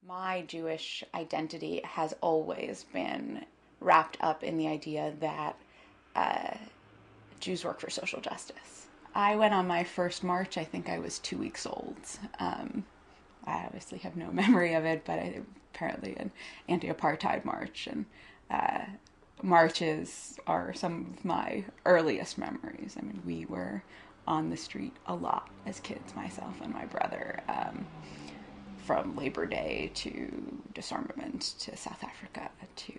My Jewish identity has always been wrapped up in the idea that Jews work for social justice. I went on my first march, I think I was 2 weeks old. I obviously have no memory of it, but apparently an anti-apartheid march, and marches are some of my earliest memories. I mean, we were on the street a lot as kids, myself and my brother, from Labor Day to disarmament to South Africa to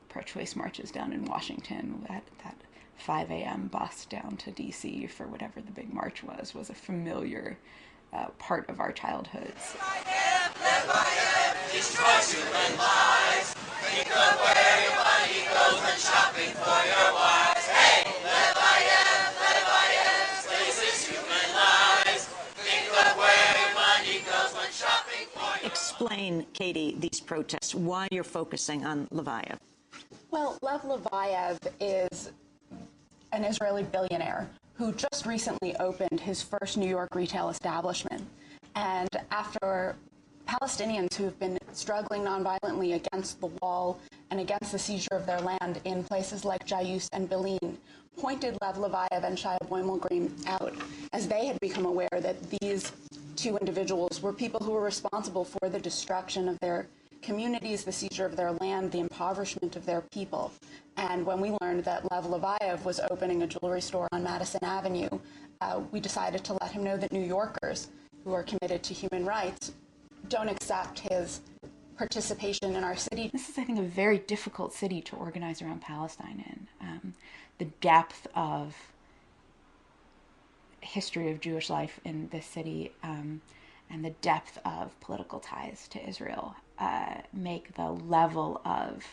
pro-choice marches down in Washington. That 5 a.m. bus down to D.C. for whatever the big march was a familiar part of our childhoods. Destroys human lives. Think of where your money goes when shopping for your wives. Hey, Leviev, places human lives. Think of where your money goes when shopping for your Explain, Katie, these protests, why you're focusing on Leviev. Well, Lev Leviev is an Israeli billionaire who just recently opened his first New York retail establishment. And after Palestinians who have been struggling nonviolently against the wall and against the seizure of their land in places like Jayus and Bilin pointed Lev Leviev and Shia Boimelgreen out as they had become aware that these two individuals were people who were responsible for the destruction of their communities, the seizure of their land, the impoverishment of their people. And when we learned that Lev Leviev was opening a jewelry store on Madison Avenue, we decided to let him know that New Yorkers who are committed to human rights don't accept his participation in our city. This is, I think, a very difficult city to organize around Palestine in. The depth of history of Jewish life in this city and the depth of political ties to Israel make the level of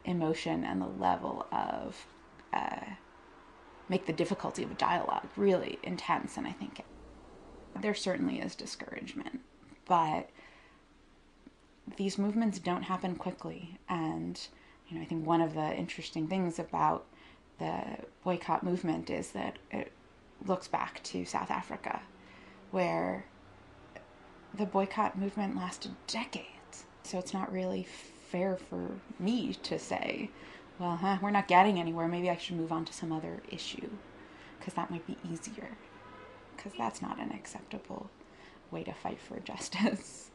emotion and the level of make the difficulty of a dialogue really intense. And I think there certainly is discouragement, but these movements don't happen quickly. And I think one of the interesting things about the boycott movement is that it looks back to South Africa, where the boycott movement lasted decades. So it's not really fair for me to say, well, we're not getting anywhere, maybe I should move on to some other issue, because that might be easier, because that's not an acceptable way to fight for justice.